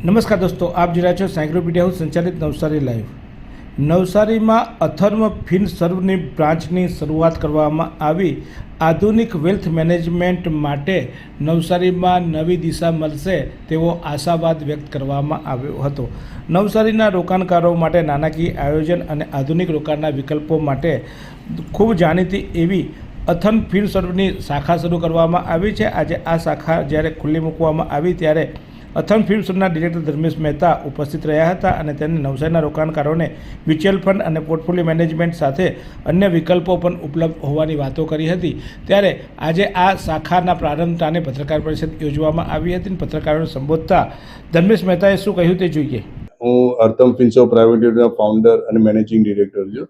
નમસ્કાર દોસ્તો, આપ જોઈ રહ્યા છો સાયન્સ મીડિયા હાઉસ સંચાલિત નવસારી લાઈવ. નવસારીમાં અથર્મ ફિનસર્વની બ્રાન્ચની શરૂઆત કરવામાં આવી. આધુનિક વેલ્થ મેનેજમેન્ટ માટે નવસારીમાં નવી દિશા મળશે તેવો આશાવાદ વ્યક્ત કરવામાં આવ્યો હતો. નવસારીના રોકાણકારો માટે નાણાકીય આયોજન અને આધુનિક રોકાણના વિકલ્પો માટે ખૂબ જાણીતી એવી અથર્મ ફિનસર્વની શાખા શરૂ કરવામાં આવી છે. આજે આ શાખા જ્યારે ખુલ્લી મૂકવામાં આવી ત્યારે અથર્મ ફિનસર્વના ડિરેક્ટર ધર્મેશ મહેતા ઉપસ્થિત રહ્યા હતા અને તેને નવસારીના રોકાણકારોને મ્યુચ્યુઅલ ફંડ અને પોર્ટફોલિયો મેનેજમેન્ટ સાથે અન્ય વિકલ્પો પણ ઉપલબ્ધ હોવાની વાતો કરી હતી. ત્યારે આજે આ શાખાના પ્રારંભ તાને પત્રકાર પરિષદ યોજવામાં આવી હતી. પત્રકારોને સંબોધતા ધર્મેશ મહેતાએ શું કહ્યું તે જોઈએ. હું અથર્મ ફિનસર્વ પ્રાઇવેટ લિમિટેડના ફાઉન્ડર અને મેનેજિંગ ડિરેક્ટર છું.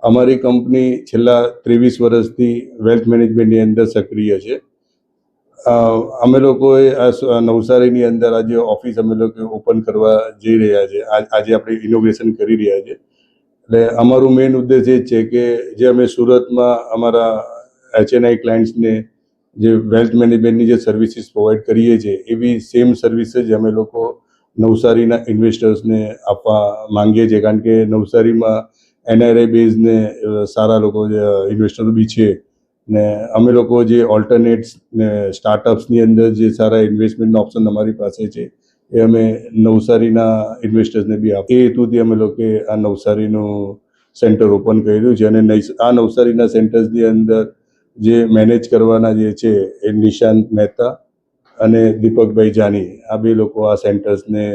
અમારી કંપની છેલ્લા 23 વર્ષથી વેલ્થ મેનેજમેન્ટની અંદર સક્રિય છે. અમે લોકોએ આ નવસારીની અંદર આજે ઓફિસ અમે લોકો ઓપન કરવા જઈ રહ્યા છે. આજે આપણે ઇનોગ્રેશન કરી રહ્યા છે. એટલે અમારું મેઇન ઉદ્દેશ એ જ છે કે જે અમે સુરતમાં અમારા HNI ક્લાયન્ટ્સને જે વેલ્થ મેનેજમેન્ટની જે સર્વિસીસ પ્રોવાઈડ કરીએ છીએ એવી સેમ સર્વિસીસ અમે લોકો નવસારીના ઇન્વેસ્ટર્સને આપવા માંગીએ છીએ. કારણ કે નવસારીમાં NRI બેઝને સારા લોકો જે ઇન્વેસ્ટરો બી છે ને અમે લોકો જે ઓલ્ટરનેટ્સ ને સ્ટાર્ટઅપ્સની અંદર જે સારા ઇન્વેસ્ટમેન્ટના ઓપ્શન અમારી પાસે છે એ અમે નવસારીના ઇન્વેસ્ટર્સને બી આપીએ. એ હેતુથી અમે લોકોએ આ નવસારીનું સેન્ટર ઓપન કર્યું છે અને આ નવસારીના સેન્ટર્સની અંદર જે મેનેજ કરવાના જે છે એ નિશાંત મહેતા અને દીપકભાઈ જાની આ બે લોકો આ સેન્ટર્સને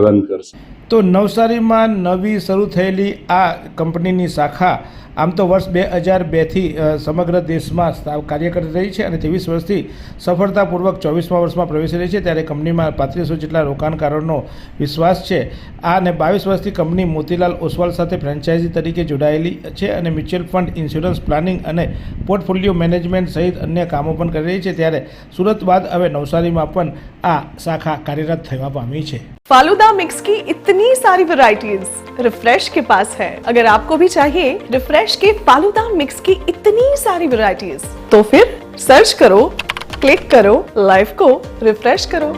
રન કરશે. તો નવસારીમાં નવી શરૂ થયેલી આ કંપનીની શાખા આમ તો વર્ષ 2002થી સમગ્ર દેશમાં કાર્ય કરી રહી છે અને 23 વર્ષથી સફળતાપૂર્વક 24મા વર્ષમાં પ્રવેશી રહી છે. ત્યારે કંપનીમાં 3500 જેટલા રોકાણકારોનો વિશ્વાસ છે. આ અને 22 વર્ષથી કંપની મોતીલાલ ઓસવાલ સાથે ફ્રેન્ચાઇઝી તરીકે જોડાયેલી છે અને મ્યુચ્યુઅલ ફંડ, ઇન્સ્યોરન્સ, પ્લાનિંગ અને પોર્ટફોલિયો મેનેજમેન્ટ સહિત અન્ય કામો પણ કરી રહી છે. ત્યારે સુરત બાદ હવે નવસારીમાં પણ આ શાખા કાર્યરત થવા પામી છે. फालूदा मिक्स की इतनी सारी वैरायटीज रिफ्रेश के पास है. अगर आपको भी चाहिए रिफ्रेश के फालूदा मिक्स की इतनी सारी वैरायटीज तो फिर सर्च करो, क्लिक करो, लाइफ को रिफ्रेश करो.